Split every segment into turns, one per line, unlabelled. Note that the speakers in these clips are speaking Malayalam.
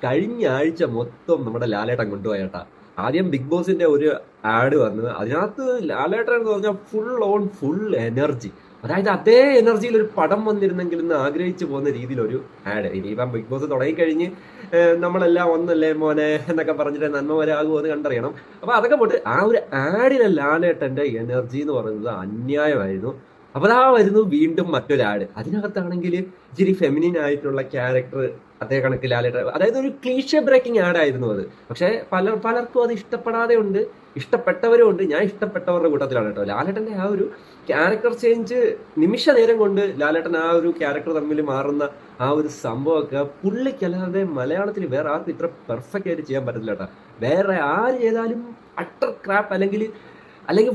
കഴിഞ്ഞ ആഴ്ച മൊത്തം നമ്മുടെ ലാലേട്ടൻ കൊണ്ടുപോയേട്ടാ. ആദ്യം ബിഗ് ബോസിന്റെ ഒരു ആഡ് വന്നു. അതിനകത്ത് ലാലേട്ടൻ എന്ന് പറഞ്ഞാൽ ഫുൾ ഓൺ ഫുൾ എനർജി. അതായത് അതേ എനർജിയിൽ ഒരു പടം വന്നിരുന്നെങ്കിൽ എന്ന് ആഗ്രഹിച്ചു പോകുന്ന രീതിയിൽ ഒരു ആഡ്. ഇനിയിപ്പം ബിഗ് ബോസ് തുടങ്ങിക്കഴിഞ്ഞ് നമ്മളെല്ലാം ഒന്നല്ലേ മോനെ എന്നൊക്കെ പറഞ്ഞിട്ട് നന്മ വരാകുമെന്ന് കണ്ടറിയണം. അപ്പൊ അതൊക്കെ പോട്ട് ആ ഒരു ആഡിലെ ലാലേട്ടന്റെ എനർജി എന്ന് പറയുന്നത് അന്യായമായിരുന്നു. അപ്പൊ അതാ വരുന്നു വീണ്ടും മറ്റൊരു ആഡ്. അതിനകത്താണെങ്കിൽ ഇച്ചിരി ഫെമിനിൻ ആയിട്ടുള്ള ക്യാരക്ടർ അതേ കണക്ക് ലാലേട്ടൻ, അതായത് ഒരു ക്ലീഷ ബ്രേക്കിംഗ് ആഡ് ആയിരുന്നു അത്. പക്ഷെ പലർക്കും അത് ഇഷ്ടപ്പെടാതെ ഉണ്ട്, ഇഷ്ടപ്പെട്ടവരും ഉണ്ട്. ഞാൻ ഇഷ്ടപ്പെട്ടവരുടെ കൂട്ടത്തിലാണ് കേട്ടോ. ലാലേട്ടന്റെ ആ ഒരു ക്യാരക്ടർ ചേഞ്ച് നിമിഷ നേരം കൊണ്ട് ലാലേട്ടൻ ആ ഒരു ക്യാരക്ടർ തമ്മിൽ മാറുന്ന ആ ഒരു സംഭവമൊക്കെ പുള്ളിക്കല്ലാതെ മലയാളത്തിൽ വേറെ ആർക്കും ഇത്ര പെർഫെക്റ്റ് ആയിട്ട് ചെയ്യാൻ പറ്റത്തില്ല കേട്ടോ. വേറെ ആര് ചെയ്താലും അട്ടർ ക്രാപ്പ് അല്ലെങ്കിൽ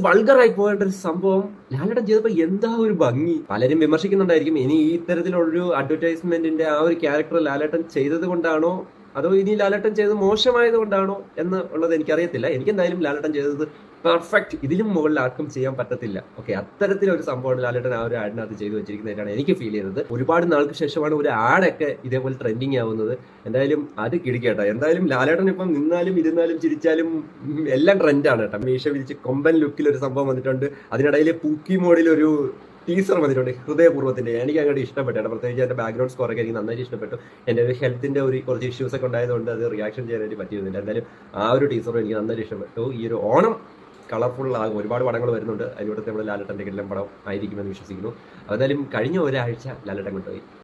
വൾഗറായി പോയേണ്ട ഒരു സംഭവം ലാലേട്ടൻ ചെയ്തപ്പോൾ എന്താ ഒരു ഭംഗി. പലരും വിമർശിക്കുന്നുണ്ടായിരിക്കും ഇനി ഈ ഇത്തരത്തിലുള്ളൊരു അഡ്വർടൈസ്മെന്റിന്റെ ആ ഒരു ക്യാരക്ടർ ലാലേട്ടൻ ചെയ്തത് കൊണ്ടാണോ അതോ ഇനി ലാലേട്ടൻ ചെയ്തത് മോശമായത് കൊണ്ടാണോ എന്ന് ഉള്ളത് എനിക്കറിയത്തില്ല. എനിക്കെന്തായാലും ലാലേട്ടൻ ചെയ്തത് പെർഫെക്റ്റ്, ഇതിലും മുകളിൽ ആർക്കും ചെയ്യാൻ പറ്റത്തില്ല. ഓക്കെ, അത്തരത്തിലൊരു സംഭവമാണ് ലാലേട്ടൻ ആ ഒരു ആഡിനകത്ത് ചെയ്തു വെച്ചിരിക്കുന്നതായിട്ടാണ് എനിക്ക് ഫീൽ ചെയ്തത്. ഒരുപാട് നാൾക്ക് ശേഷമാണ് ഒരു ആഡൊക്കെ ഇതേപോലെ ട്രെൻഡിങ് ആവുന്നത്. എന്തായാലും അത് കിടിക്കേട്ടോ. എന്തായാലും ലാലേട്ടൻ ഇപ്പം നിന്നാലും ഇരുന്നാലും ചിരിച്ചാലും എല്ലാം ട്രെൻഡാണ് കേട്ടോ. മീശ വിരിച്ച് കൊമ്പൻ ലുക്കിൽ ഒരു സംഭവം വന്നിട്ടുണ്ട്. അതിനിടയിൽ പൂക്കി മോഡിൽ ഒരു ടീസർ വന്നിട്ടുണ്ട് ഹൃദയപൂർവ്വത്തിന്റെ. എനിക്ക് അങ്ങോട്ട് ഇഷ്ടപ്പെട്ടു. പ്രത്യേകിച്ച് എൻ്റെ ബാക്ക്ഗ്രൗണ്ട് സ്കോറൊക്കെ എനിക്ക് നന്നായിട്ട് ഇഷ്ടപ്പെട്ടു. എൻ്റെ ഒരു ഹെൽത്തിന്റെ കുറച്ച് ഇഷ്യൂസ് ഒക്കെ ഉണ്ടായതുകൊണ്ട് അത് റിയാക്ഷൻ ചെയ്യാനായിട്ട് പറ്റിയിരുന്നില്ല. എന്തായാലും ആ ഒരു ടീസറും എനിക്ക് നന്നായിട്ട് ഇഷ്ടപ്പെട്ടു. ഈ ഒരു ഓണം കളർഫുൾ ആകും. ഒരുപാട് പടങ്ങൾ വരുന്നുണ്ട്. അതിലൂടെ നമ്മുടെ ലാലേട്ടൻ്റെ എല്ലാം പടം ആയിരിക്കുമെന്ന് വിശ്വസിക്കുന്നു. എന്തായാലും കഴിഞ്ഞ ഒരാഴ്ച ലാലേട്ടൻ കൊണ്ടുപോയി.